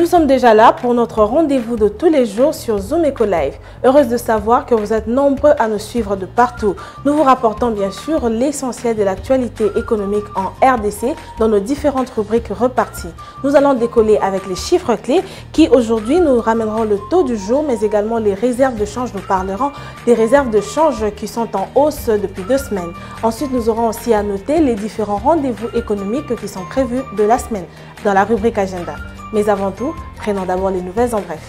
sommes déjà là pour notre rendez-vous de tous les jours sur Zoom Eco Live. Heureuse de savoir que vous êtes nombreux à nous suivre de partout. Nous vous rapportons bien sûr l'essentiel de l'actualité économique en RDC dans nos différentes rubriques reparties. Nous allons décoller avec les chiffres clés qui aujourd'hui nous ramèneront le taux du jour mais également les réserves de change. Nous parlerons des réserves de change qui sont en hausse depuis 2 semaines. Ensuite, nous aurons aussi à noter les différents rendez-vous économiques qui sont prévus de la semaine dans la rubrique agenda. Mais avant tout, prenons d'abord les nouvelles en bref.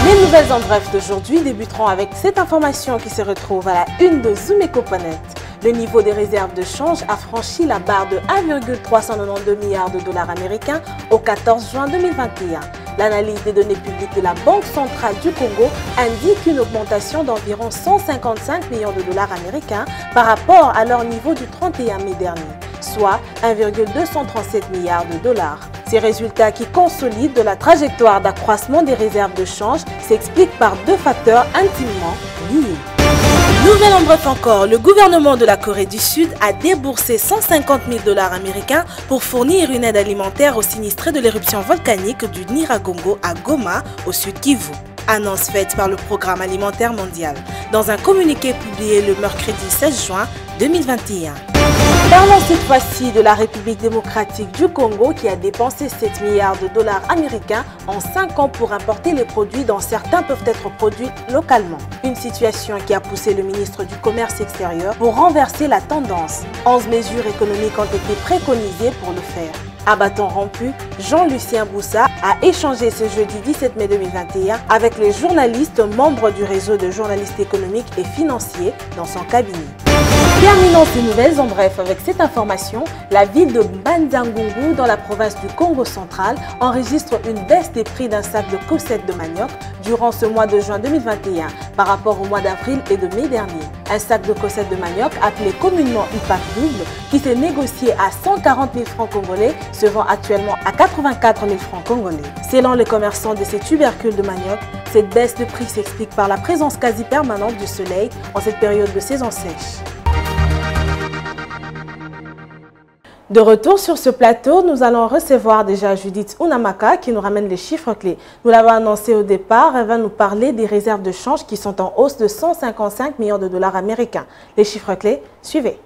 Les nouvelles en bref d'aujourd'hui débuteront avec cette information qui se retrouve à la une de Zoom-Eco.net. Le niveau des réserves de change a franchi la barre de 1,392 milliards de dollars américains au 14 juin 2021. L'analyse des données publiques de la Banque centrale du Congo indique une augmentation d'environ 155 millions de dollars américains par rapport à leur niveau du 31 mai dernier, soit 1,237 milliards de dollars. Ces résultats qui consolident la trajectoire d'accroissement des réserves de change s'expliquent par 2 facteurs intimement liés. Nouvelle en bref encore, le gouvernement de la Corée du Sud a déboursé 150 000 dollars américains pour fournir une aide alimentaire aux sinistrés de l'éruption volcanique du Nyiragongo à Goma, au sud Kivu. Annonce faite par le Programme alimentaire mondial dans un communiqué publié le mercredi 16 juin 2021. Parlons cette fois-ci de la République démocratique du Congo qui a dépensé 7 milliards de dollars américains en 5 ans pour importer les produits dont certains peuvent être produits localement. Une situation qui a poussé le ministre du Commerce extérieur pour renverser la tendance. 11 mesures économiques ont été préconisées pour le faire. À bâton rompu, Jean-Lucien Boussa a échangé ce jeudi 17 mai 2021 avec les journalistes membres du réseau de journalistes économiques et financiers dans son cabinet. Terminons ces nouvelles en bref avec cette information. La ville de Banzangungu dans la province du Congo central enregistre une baisse des prix d'un sac de cossettes de manioc durant ce mois de juin 2021 par rapport au mois d'avril et de mai dernier. Un sac de cossettes de manioc appelé communément UPAC double qui s'est négocié à 140 000 francs congolais se vend actuellement à 84 000 francs congolais. Selon les commerçants de ces tubercules de manioc, cette baisse de prix s'explique par la présence quasi permanente du soleil en cette période de saison sèche. De retour sur ce plateau, nous allons recevoir déjà Judith Unamaka qui nous ramène les chiffres clés. Nous l'avons annoncé au départ, elle va nous parler des réserves de change qui sont en hausse de 155 millions de dollars américains. Les chiffres clés, suivez.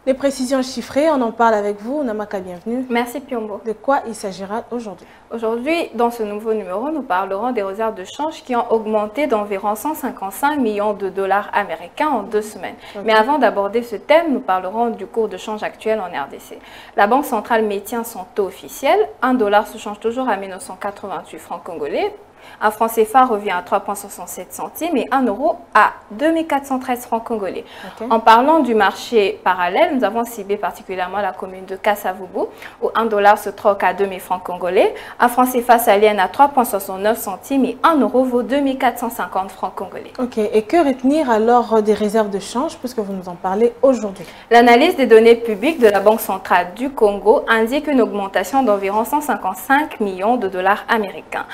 Les précisions chiffrées, on en parle avec vous. Namaka, bienvenue. Merci Piombo. De quoi il s'agira aujourd'hui? Aujourd'hui, dans ce nouveau numéro, nous parlerons des réserves de change qui ont augmenté d'environ 155 millions de dollars américains en 2 semaines. Okay. Mais avant d'aborder ce thème, nous parlerons du cours de change actuel en RDC. La Banque centrale maintient son taux officiel. 1 dollar se change toujours à 1988 francs congolais. Un franc CFA revient à 3,67 centimes et 1 euro à 2413 francs congolais. Okay. En parlant du marché parallèle, nous avons ciblé particulièrement la commune de Kassavubu où 1 dollar se troque à 2000 francs congolais. Un franc CFA s'aliène à 3,69 centimes et 1 euro vaut 2450 francs congolais. Ok, et que retenir alors des réserves de change puisque vous nous en parlez aujourd'hui? L'analyse des données publiques de la Banque centrale du Congo indique une augmentation d'environ 155 millions de dollars américains.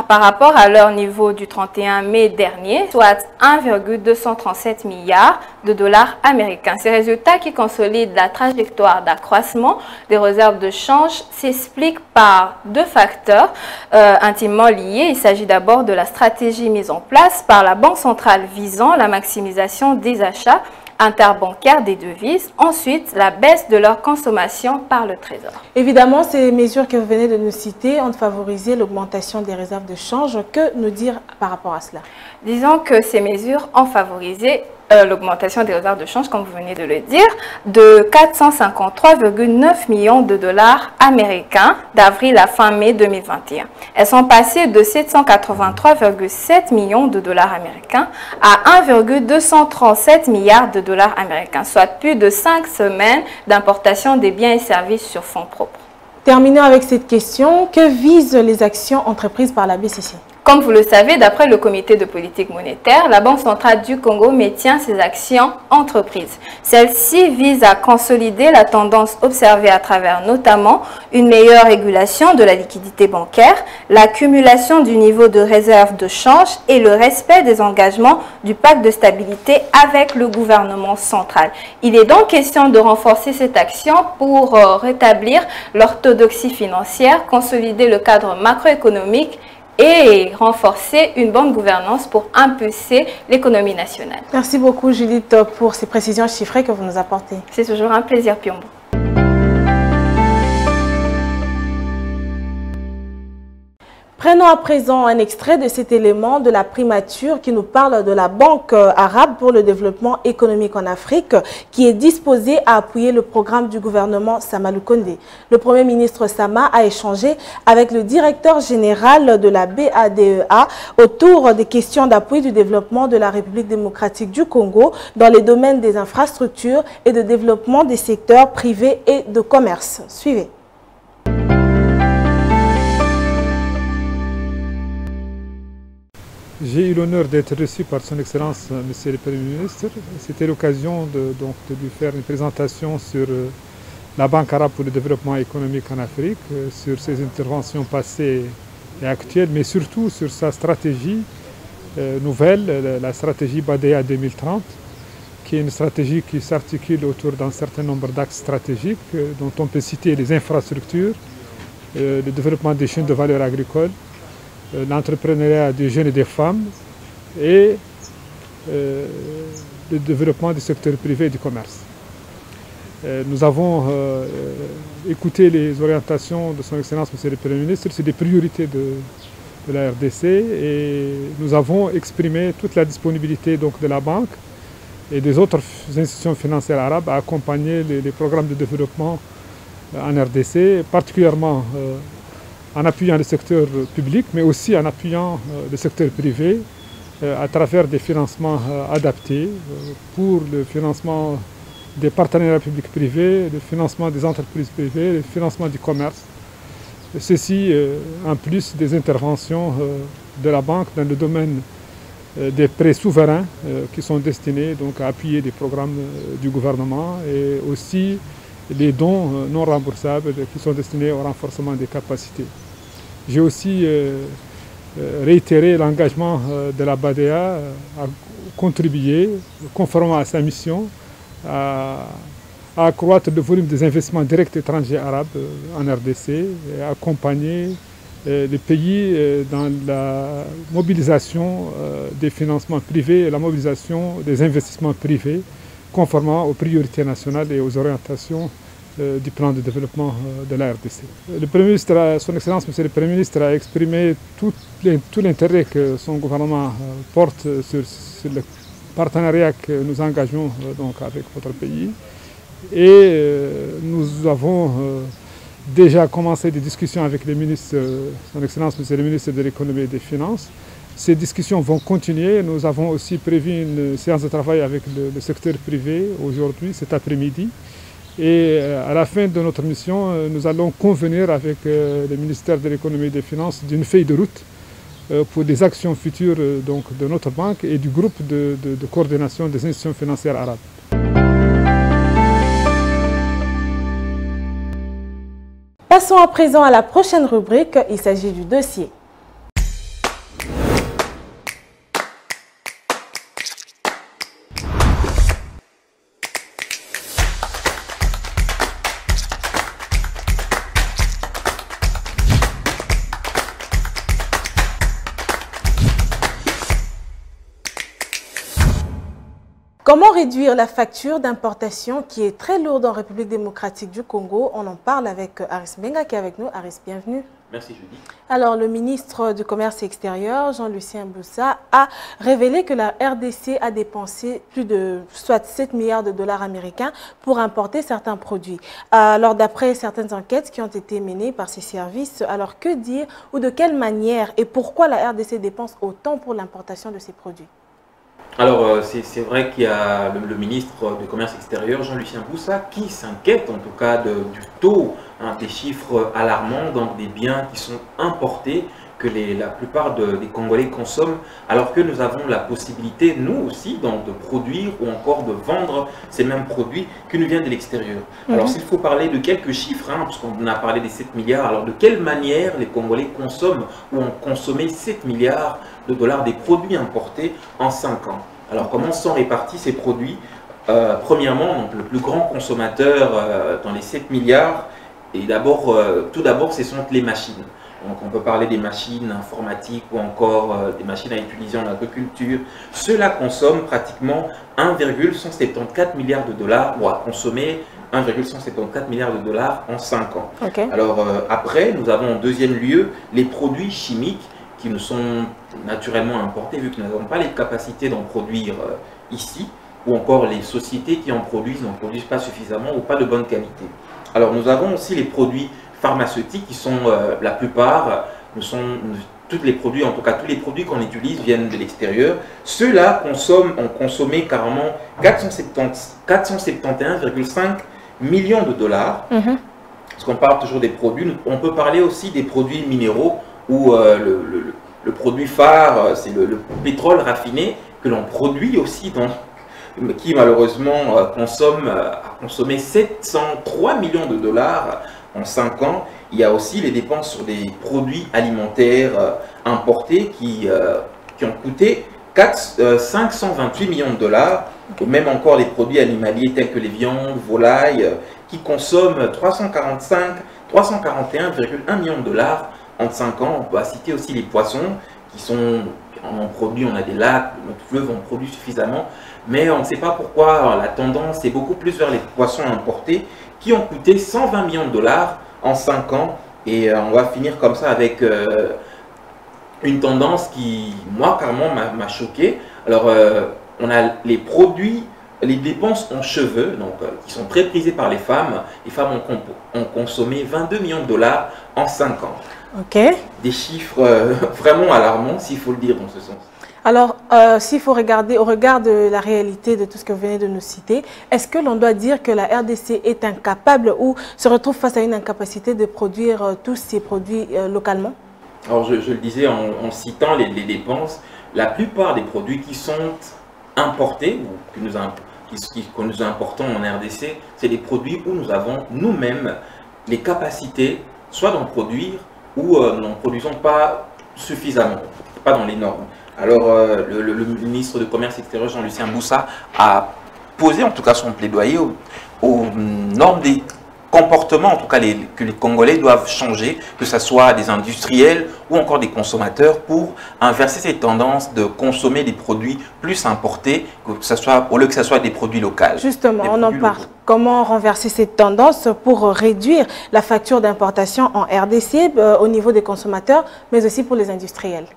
Par rapport à leur niveau du 31 mai dernier, soit 1,237 milliards de dollars américains. Ces résultats qui consolident la trajectoire d'accroissement des réserves de change s'expliquent par 2 facteurs intimement liés. Il s'agit d'abord de la stratégie mise en place par la Banque centrale visant la maximisation des achats interbancaires des devises. Ensuite, la baisse de leur consommation par le Trésor. Évidemment, ces mesures que vous venez de nous citer ont favorisé l'augmentation des réserves de change. Que nous dire par rapport à cela? Disons que ces mesures ont favorisé l'augmentation des réserves de change, comme vous venez de le dire, de 453,9 millions de dollars américains d'avril à fin mai 2021. Elles sont passées de 783,7 millions de dollars américains à 1,237 milliards de dollars américains, soit plus de 5 semaines d'importation des biens et services sur fonds propres. Terminons avec cette question. Que visent les actions entreprises par la BCC? Comme vous le savez, d'après le comité de politique monétaire, la Banque centrale du Congo maintient ses actions entreprises. Celle-ci vise à consolider la tendance observée à travers notamment une meilleure régulation de la liquidité bancaire, l'accumulation du niveau de réserve de change et le respect des engagements du pacte de stabilité avec le gouvernement central. Il est donc question de renforcer cette action pour rétablir l'orthodoxie financière, consolider le cadre macroéconomique et renforcer une bonne gouvernance pour impulser l'économie nationale. Merci beaucoup Judith pour ces précisions chiffrées que vous nous apportez. C'est toujours un plaisir, Piombo. Prenons à présent un extrait de cet élément de la primature qui nous parle de la Banque arabe pour le développement économique en Afrique qui est disposée à appuyer le programme du gouvernement Sama Lukonde. Le Premier ministre Sama a échangé avec le directeur général de la BADEA autour des questions d'appui du développement de la République démocratique du Congo dans les domaines des infrastructures et de développement des secteurs privés et de commerce. Suivez. J'ai eu l'honneur d'être reçu par son Excellence, Monsieur le Premier ministre. C'était l'occasion de lui faire une présentation sur la Banque arabe pour le développement économique en Afrique, sur ses interventions passées et actuelles, mais surtout sur sa stratégie nouvelle, la stratégie BADEA 2030, qui est une stratégie qui s'articule autour d'un certain nombre d'axes stratégiques, dont on peut citer les infrastructures, le développement des chaînes de valeur agricoles, l'entrepreneuriat des jeunes et des femmes et le développement du secteur privé et du commerce. Nous avons écouté les orientations de son Excellence, Monsieur le Premier ministre, sur des priorités de la RDC et nous avons exprimé toute la disponibilité de la banque et des autres institutions financières arabes à accompagner les programmes de développement en RDC, particulièrement en appuyant le secteur public, mais aussi en appuyant le secteur privé à travers des financements adaptés pour le financement des partenariats publics-privés, le financement des entreprises privées, le financement du commerce. Ceci en plus des interventions de la banque dans le domaine des prêts souverains qui sont destinés à appuyer les programmes du gouvernement et aussi les dons non remboursables qui sont destinés au renforcement des capacités. J'ai aussi réitéré l'engagement de la BADEA à contribuer, conformément à sa mission, à accroître le volume des investissements directs étrangers arabes en RDC et à accompagner les pays dans la mobilisation des financements privés et la mobilisation des investissements privés conformément aux priorités nationales et aux orientations du plan de développement de la RDC. Le Premier ministre, son Excellence, Monsieur le Premier ministre, a exprimé tout l'intérêt que son gouvernement porte sur le partenariat que nous engageons avec votre pays. Et nous avons déjà commencé des discussions avec les ministres, son Excellence, Monsieur le ministre de l'Économie et des Finances. Ces discussions vont continuer. Nous avons aussi prévu une séance de travail avec le secteur privé aujourd'hui, cet après-midi. Et à la fin de notre mission, nous allons convenir avec le ministère de l'Économie et des Finances d'une feuille de route pour les actions futures de notre banque et du groupe de coordination des institutions financières arabes. Passons à présent à la prochaine rubrique, il s'agit du dossier. Comment réduire la facture d'importation qui est très lourde en République démocratique du Congo? On en parle avec Aris Benga qui est avec nous. Aris, bienvenue. Merci Judy. Alors, le ministre du Commerce extérieur, Jean-Lucien Boussa, a révélé que la RDC a dépensé plus de soit 7 milliards de dollars américains pour importer certains produits. Alors, d'après certaines enquêtes qui ont été menées par ces services, alors que dire ou de quelle manière et pourquoi la RDC dépense autant pour l'importation de ces produits? Alors, c'est vrai qu'il y a le ministre du Commerce extérieur, Jean-Lucien Boussa, qui s'inquiète en tout cas du taux, hein, des chiffres alarmants, donc des biens qui sont importés, que la plupart des Congolais consomment, alors que nous avons la possibilité, nous aussi, donc, de produire ou encore de vendre ces mêmes produits qui nous viennent de l'extérieur. Alors, s'il faut parler de quelques chiffres, hein, parce qu'on a parlé des 7 milliards, alors de quelle manière les Congolais consomment ou ont consommé 7 milliards de dollars des produits importés en 5 ans? Alors, comment sont répartis ces produits? Premièrement, donc, le plus grand consommateur dans les 7 milliards, et tout d'abord, ce sont les machines. Donc, on peut parler des machines informatiques ou encore des machines à utiliser en agriculture. Cela consomme pratiquement 1,174 milliards de dollars, ou a consommé 1,174 milliards de dollars en 5 ans. Okay. Alors, après, nous avons en deuxième lieu les produits chimiques qui nous sont naturellement importés, vu que nous n'avons pas les capacités d'en produire ici, ou encore les sociétés qui en produisent n'en produisent pas suffisamment ou pas de bonne qualité. Alors, nous avons aussi les produits pharmaceutiques qui sont la plupart, tous les produits, en tout cas tous les produits qu'on utilise viennent de l'extérieur. Ceux-là ont consommé carrément 471,5 millions de dollars. Parce qu'on parle toujours des produits, on peut parler aussi des produits minéraux où le produit phare, c'est le pétrole raffiné que l'on produit aussi, qui malheureusement a consommé 703 millions de dollars en 5 ans. Il y a aussi les dépenses sur des produits alimentaires importés qui ont coûté 528 millions de dollars. Même encore les produits animaliers tels que les viandes, volailles, qui consomment 341,1 millions de dollars en 5 ans. On peut citer aussi les poissons qui sont en produit, on a des lacs, notre fleuve en produit suffisamment, mais on ne sait pas pourquoi la tendance est beaucoup plus vers les poissons importés qui ont coûté 120 millions de dollars en 5 ans, et on va finir comme ça avec une tendance qui, moi, carrément m'a choqué. Alors, on a les produits, les dépenses en cheveux, donc, qui sont très prisées par les femmes. Les femmes ont consommé 22 millions de dollars en 5 ans. Ok. Des chiffres vraiment alarmants, s'il faut le dire dans ce sens. Alors, s'il faut regarder, au regard de la réalité de tout ce que vous venez de nous citer, est-ce que l'on doit dire que la RDC est incapable ou se retrouve face à une incapacité de produire tous ces produits localement? Alors, je le disais en citant les dépenses, la plupart des produits qui sont importés ou que nous importons en RDC, c'est des produits où nous avons nous-mêmes les capacités soit d'en produire ou nous n'en produisons pas suffisamment, pas dans les normes. Alors, le ministre du Commerce extérieur, Jean-Lucien Boussa, a posé en tout cas son plaidoyer aux normes des comportements, en tout cas que les Congolais doivent changer, que ce soit des industriels ou encore des consommateurs, pour inverser cette tendance de consommer des produits plus importés, au lieu que ce soit des produits locaux. Justement, on en parle. Comment renverser cette tendance pour réduire la facture d'importation en RDC au niveau des consommateurs, mais aussi pour les industriels?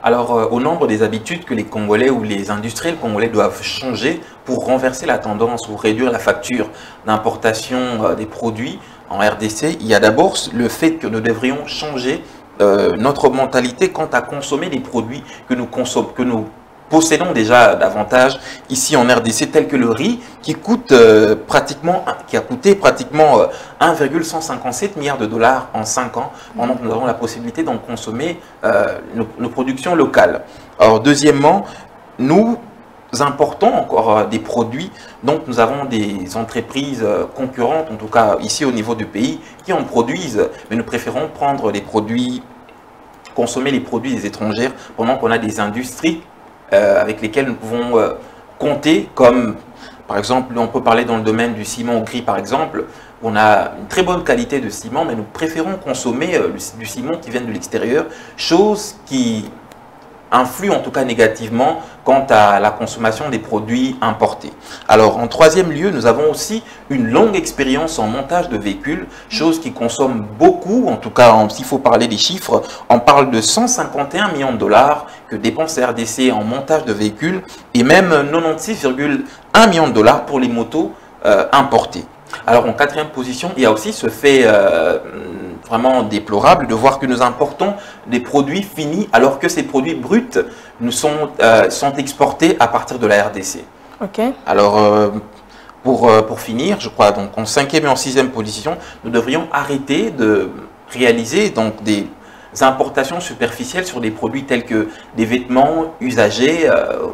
Alors, au nombre des habitudes que les Congolais ou les industriels congolais doivent changer pour renverser la tendance ou réduire la facture d'importation des produits en RDC, il y a d'abord le fait que nous devrions changer notre mentalité quant à consommer les produits que nous possédons déjà davantage ici en RDC, tel que le riz qui a coûté pratiquement 1,157 milliards de dollars en 5 ans. Pendant que nous avons la possibilité d'en consommer nos productions locales. Alors, deuxièmement, nous importons encore des produits, donc nous avons des entreprises concurrentes, en tout cas ici au niveau du pays, qui en produisent, mais nous préférons prendre les produits, consommer les produits des étrangères, pendant qu'on a des industries avec lesquels nous pouvons compter, comme par exemple, on peut parler dans le domaine du ciment gris par exemple. On a une très bonne qualité de ciment, mais nous préférons consommer du ciment qui vient de l'extérieur, chose qui influe en tout cas négativement quant à la consommation des produits importés. Alors, en troisième lieu, nous avons aussi une longue expérience en montage de véhicules, chose qui consomme beaucoup, en tout cas, s'il faut parler des chiffres, on parle de 151 millions de dollars que dépense RDC en montage de véhicules et même 96,1 millions de dollars pour les motos importées. Alors, en quatrième position, il y a aussi ce fait vraiment déplorable de voir que nous importons des produits finis alors que ces produits bruts nous sont exportés à partir de la RDC. Ok. Alors, pour finir, je crois donc en 5e et en 6e position, nous devrions arrêter de réaliser donc des importations superficielles sur des produits tels que des vêtements usagés,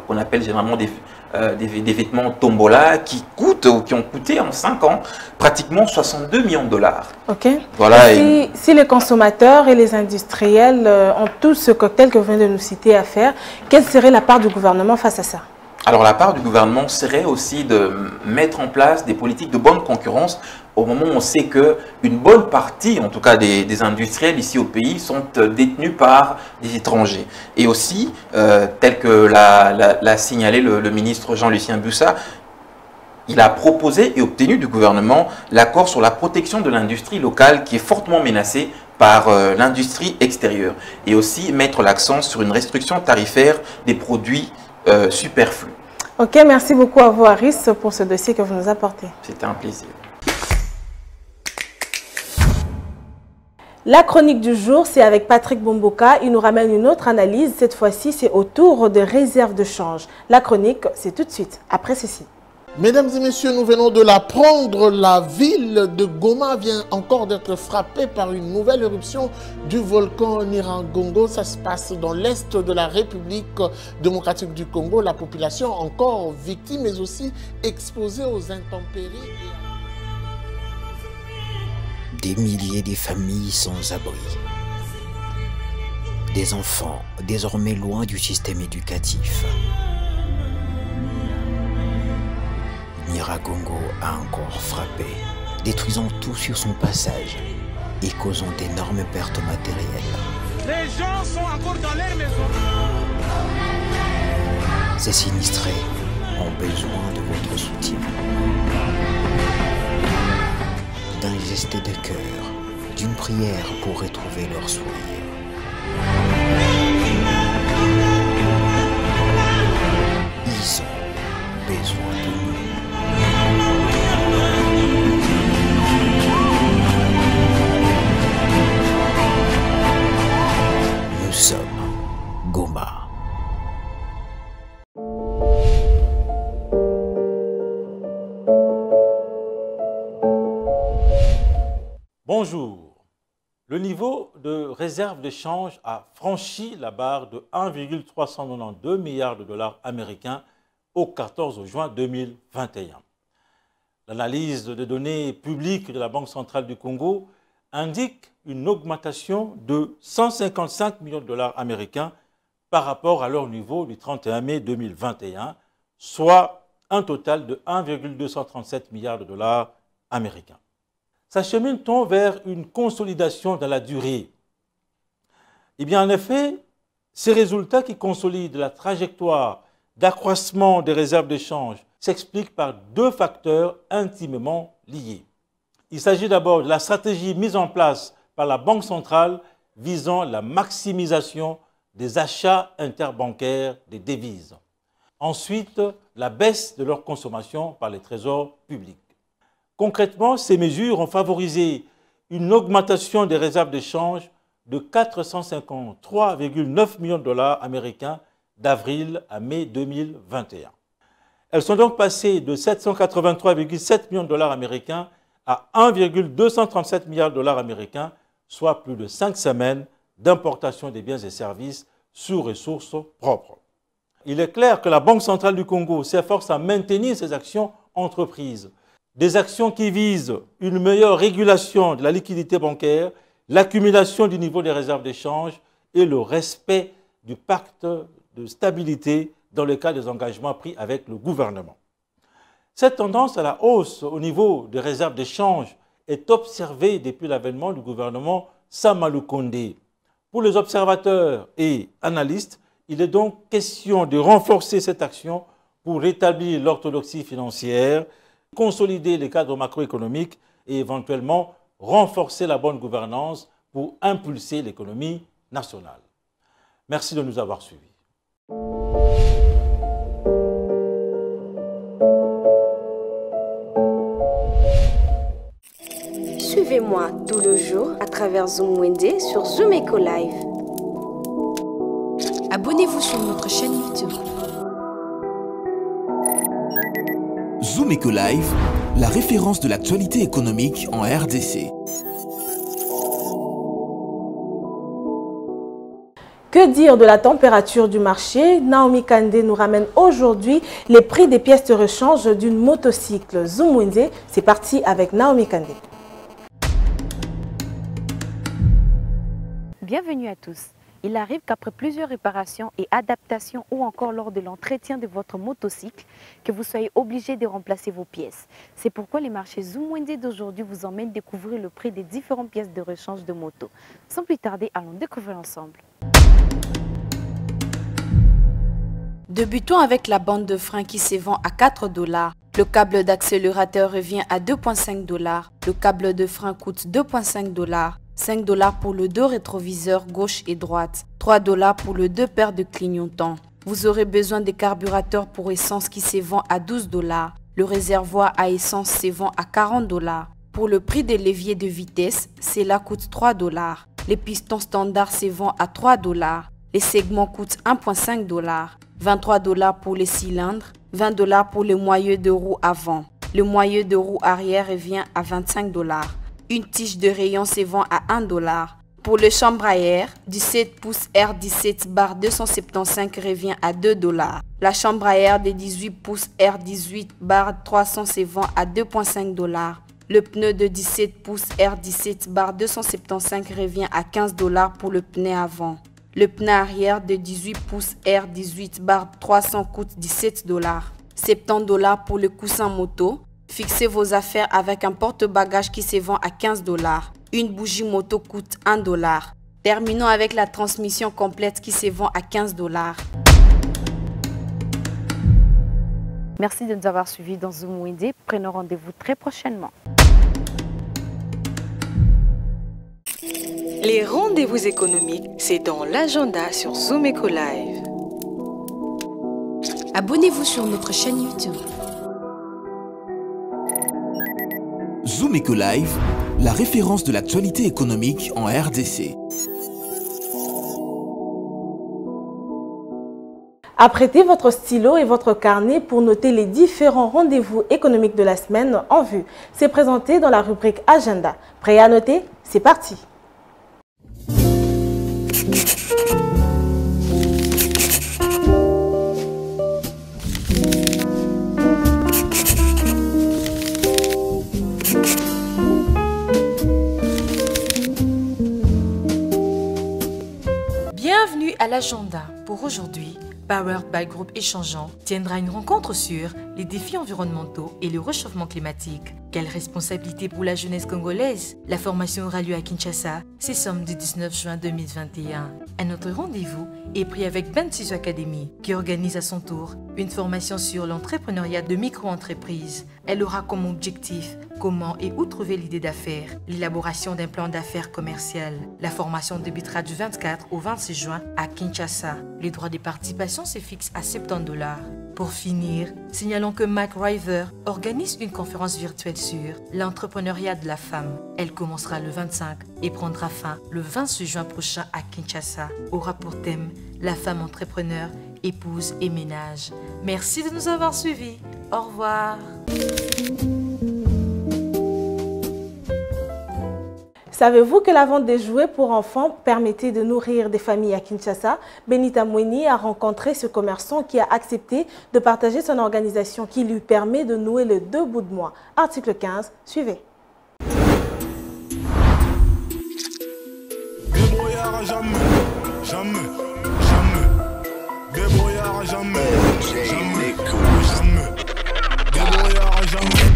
qu'on appelle généralement des vêtements tombola, qui ont coûté en 5 ans pratiquement 62 millions de dollars. Ok. Voilà. Si les consommateurs et les industriels ont tout ce cocktail que vous venez de nous citer à faire, quelle serait la part du gouvernement face à ça? Alors la part du gouvernement serait aussi de mettre en place des politiques de bonne concurrence au moment où on sait qu'une bonne partie, en tout cas des industriels ici au pays, sont détenus par des étrangers. Et aussi, tel que l'a signalé le ministre Jean-Lucien Bussa, il a proposé et obtenu du gouvernement l'accord sur la protection de l'industrie locale qui est fortement menacée par l'industrie extérieure. Et aussi mettre l'accent sur une restriction tarifaire des produits superflu. Ok, merci beaucoup à vous, Aris, pour ce dossier que vous nous apportez. C'était un plaisir. La chronique du jour, c'est avec Patrick Bomboka. Il nous ramène une autre analyse. Cette fois-ci, c'est autour des réserves de change. La chronique, c'est tout de suite, après ceci. Mesdames et messieurs, nous venons de l'apprendre, la ville de Goma vient encore d'être frappée par une nouvelle éruption du volcan Nyiragongo. Ça se passe dans l'est de la République démocratique du Congo. La population encore victime, mais aussi exposée aux intempéries. Des milliers de familles sans abri. Des enfants désormais loin du système éducatif. Nyiragongo a encore frappé, détruisant tout sur son passage et causant d'énormes pertes matérielles. Les gens sont encore dans leur maison. Ces sinistrés ont besoin de votre soutien. D'un geste de cœur, d'une prière pour retrouver leur sourire. Ils ont besoin de nous. Nous sommes Goma. Bonjour. Le niveau de réserve de change a franchi la barre de 1,392 milliards de dollars américains au 14 juin 2021. L'analyse des données publiques de la Banque centrale du Congo indique une augmentation de 155 millions de dollars américains par rapport à leur niveau du 31 mai 2021, soit un total de 1,237 milliards de dollars américains. S'achemine-t-on vers une consolidation dans la durée? Eh bien, en effet, ces résultats qui consolident la trajectoire d'accroissement des réserves de change s'expliquent par deux facteurs intimement liés. Il s'agit d'abord de la stratégie mise en place par la Banque centrale visant la maximisation des achats interbancaires des devises. Ensuite, la baisse de leur consommation par les trésors publics. Concrètement, ces mesures ont favorisé une augmentation des réserves de change de 453,9 millions de dollars américains d'avril à mai 2021. Elles sont donc passées de 783,7 millions de dollars américains à 1,237 milliards de dollars américains, soit plus de 5 semaines d'importation des biens et services sous ressources propres. Il est clair que la Banque centrale du Congo s'efforce à maintenir ces actions entreprises. Des actions qui visent une meilleure régulation de la liquidité bancaire, l'accumulation du niveau des réserves d'échange et le respect du pacte de stabilité dans le cas des engagements pris avec le gouvernement. Cette tendance à la hausse au niveau des réserves d'échange est observée depuis l'avènement du gouvernement Sama Lukonde. Pour les observateurs et analystes, il est donc question de renforcer cette action pour rétablir l'orthodoxie financière, consolider les cadres macroéconomiques et éventuellement renforcer la bonne gouvernance pour impulser l'économie nationale. Merci de nous avoir suivis. Suivez-moi Suivez-moi tout le jour à travers Zoom Wende sur Zoom Eco Live. Abonnez-vous sur notre chaîne YouTube. Zoom Eco Live, la référence de l'actualité économique en RDC. Que dire de la température du marché? Naomi Kandé nous ramène aujourd'hui les prix des pièces de rechange d'une motocycle. Zoom Wende, c'est parti avec Naomi Kandé. Bienvenue à tous. Il arrive qu'après plusieurs réparations et adaptations ou encore lors de l'entretien de votre motocycle, que vous soyez obligé de remplacer vos pièces. C'est pourquoi les marchés Zoom Wende d'aujourd'hui vous emmènent découvrir le prix des différentes pièces de rechange de moto. Sans plus tarder, allons découvrir ensemble. Débutons avec la bande de frein qui se vend à 4 $. Le câble d'accélérateur revient à 2,5 $. Le câble de frein coûte 2,5 $. 5 $ pour le deux rétroviseurs gauche et droite. 3 $ pour le deux paires de clignotants. Vous aurez besoin des carburateurs pour essence qui se vend à 12 $. Le réservoir à essence se vend à 40 $. Pour le prix des leviers de vitesse, cela coûte 3 $. Les pistons standards se vendent à 3 $. Les segments coûtent 1,5 $. 23 $ pour les cylindres, 20 $ pour le moyeu de roue avant. Le moyeu de roue arrière revient à 25 $. Une tige de rayon se vend à 1 $. Pour le chambre à air, du 7 pouces R17/275 revient à 2 $. La chambre à air de 18 pouces R18/300 se vend à 2,5 $. Le pneu de 17 pouces R17/275 revient à 15 $ pour le pneu avant. Le pneu arrière de 18 pouces R18/300 coûte 17 $. 70 $ pour le coussin moto. Fixez vos affaires avec un porte-bagages qui se vend à 15 $. Une bougie moto coûte 1 $. Terminons avec la transmission complète qui se vend à 15 $. Merci de nous avoir suivis dans Zoom Wende. Prenons rendez-vous très prochainement. Les rendez-vous économiques, c'est dans l'agenda sur Zoom Eco Live. Abonnez-vous sur notre chaîne YouTube. Zoom Eco Live, la référence de l'actualité économique en RDC. Apprêtez votre stylo et votre carnet pour noter les différents rendez-vous économiques de la semaine en vue. C'est présenté dans la rubrique Agenda. Prêt à noter? C'est parti! Bienvenue à l'agenda. Pour aujourd'hui, Powered by Groupe Échangeant tiendra une rencontre sur les défis environnementaux et le réchauffement climatique. Quelle responsabilité pour la jeunesse congolaise? La formation aura lieu à Kinshasa, c'est samedi 19 juin 2021. Un autre rendez-vous est pris avec Bensizo Academy, qui organise à son tour une formation sur l'entrepreneuriat de micro-entreprises. Elle aura comme objectif comment et où trouver l'idée d'affaires, l'élaboration d'un plan d'affaires commercial. La formation débutera du 24 au 26 juin à Kinshasa. Les droits de participation se fixent à 70 $. Pour finir, signalons que Mac River organise une conférence virtuelle sur l'entrepreneuriat de la femme. Elle commencera le 25 et prendra fin le 26 juin prochain à Kinshasa. Aura pour thème la femme entrepreneur, épouse et ménage. Merci de nous avoir suivis. Au revoir. Savez-vous que la vente des jouets pour enfants permettait de nourrir des familles à Kinshasa? Benita Mweni a rencontré ce commerçant qui a accepté de partager son organisation qui lui permet de nouer les deux bouts de moi. Article 15, suivez. Débrouillard jamais, jamais, jamais. Débrouillard jamais, jamais, jamais. Débrouillard jamais.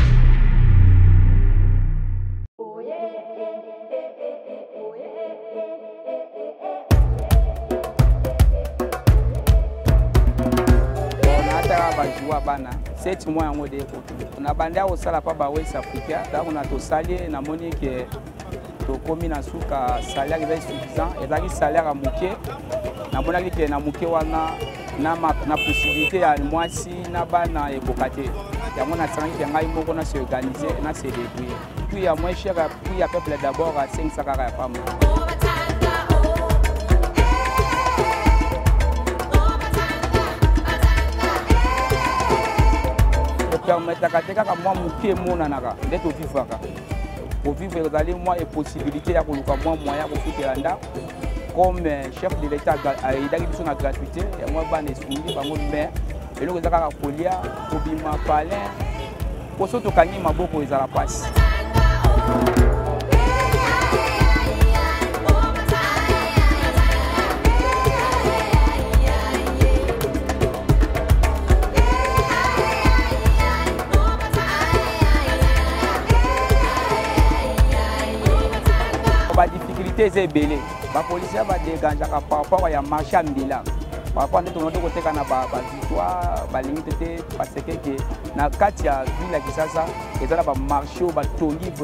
Bana 7 mois yango de ko na banda o sala pa ba West Africa ta on a to salier na moni que to komi na suka salaire est suffisant et ça salaire à muke na mona que na muke wana na possibilité ya mwasi na bana e kokate yango nasangi ke ngai moko na se organiser na se débrouiller. Puis ya moins cher puis ya peuple d'abord à 500 kaka ya femme. Permettre kaka moi muke monanaka nde to vivaka. Pour vivre ezali moi et possibilité ya koluka moi moyen ko futela nda comme chef de l'État a aidaki biso na gratuité ya moi bana esunguli bango maire eloko eza kaka kolia kobima palin poso tokangi maboko ezala pasi. La difficulté est belée. Les policiers vont dégager par rapport à marché en bilan. Par rapport à notre côté, on a des victoires, des limites, parce que dans le cas de la ville qui ça, ils ont marché, ils ont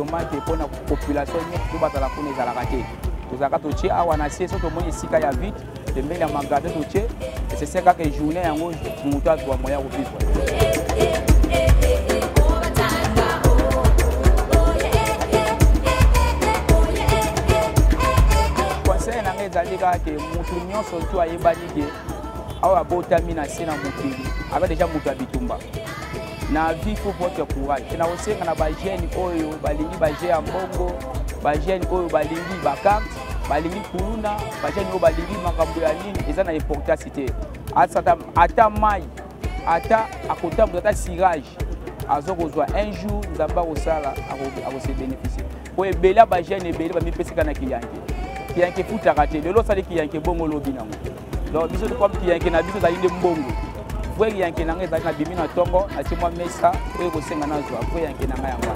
vraiment pour la population, tout va dans la fournaise à la raquette. Vous avez tout à on a essayé de monter ici quand il y a vite, de mettre la magasin tout et c'est ça que les journées en rouge, nous avons moyen de vivre. ezali kaka ke mutu nyonso tu ayebani ke awa abotami na se na mokili aba deja mutu ya bitumba na vie faut votre courage na kosenga na bagene oyo balingi baje ya mbongo bagene oyo balingi bakarte balingi kuluna bagene oyo balingi makambo ya nini eza na importance te ata mai ata akotambola ata sirage azokozwa un jour nzambe akosala akose bénéficier po ebele bagene ebele bamipesika na kiyange kiyanke futaka te lelo sali kiyanke bongo lobi nango donc biso to comme kiyanke na biso zali nde mbongo vwe kiyanke nanga ezali na bimi na tongo asimwa mesa oyo kosenga na zwa vwe yanke nanga yanga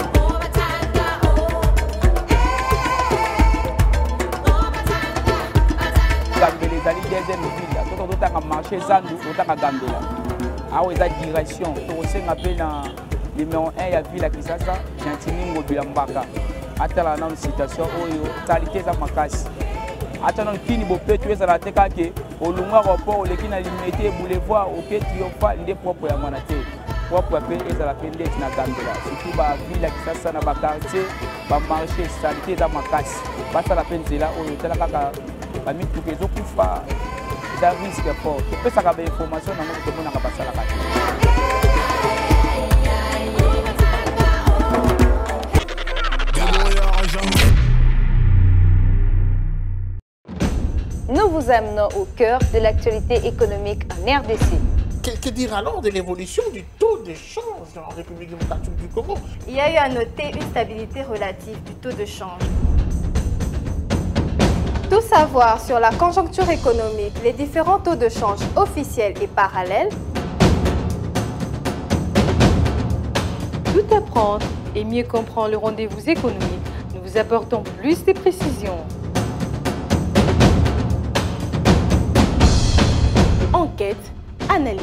Gambela ezali deuxième ville toto totanga marché zandu totanga Gambela awa eza direction tokosenga mpe na numéro 1 ya ville ya Kisasa Gentini Bilambaka atala na situation oyo qualité za makasi atana kini bopeto ezala te kake olunga rapport oleki na limité boulevard OK triomphal nde propre ya mwana te propre pe ezala pende na Gambela surtout ba ville ya Kisasa na ba quartier ba marché qualité za makasi basala penzela oyo tala kaka ba mituke ezokufa za risque fort topesaka ba information na ngo tomona ka basala kaka. Nous vous amenons au cœur de l'actualité économique en RDC. Que dire alors de l'évolution du taux de change en République démocratique du Congo? Il y a eu à noter une stabilité relative du taux de change. Tout savoir sur la conjoncture économique, les différents taux de change officiels et parallèles. Tout apprendre et mieux comprendre le rendez-vous économique. Nous vous apportons plus de précisions. Enquête, analyse,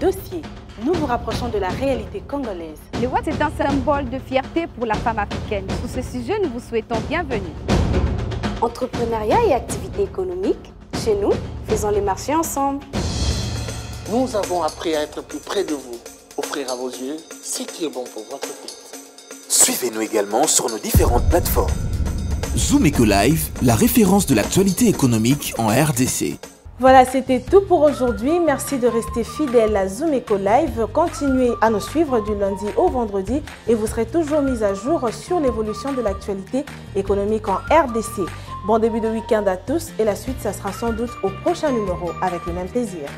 dossier. Nous vous rapprochons de la réalité congolaise. Le Watt est un symbole de fierté pour la femme africaine. Sur ce sujet, nous vous souhaitons bienvenue. Entrepreneuriat et activités économiques, chez nous, faisons les marchés ensemble. Nous avons appris à être plus près de vous, offrir à vos yeux ce qui est bon pour votre tête. Suivez-nous également sur nos différentes plateformes. Zoom Eco Live, la référence de l'actualité économique en RDC. Voilà, c'était tout pour aujourd'hui. Merci de rester fidèle à Zoom Eco Live. Continuez à nous suivre du lundi au vendredi et vous serez toujours mis à jour sur l'évolution de l'actualité économique en RDC. Bon début de week-end à tous et la suite, ça sera sans doute au prochain numéro avec le même plaisir.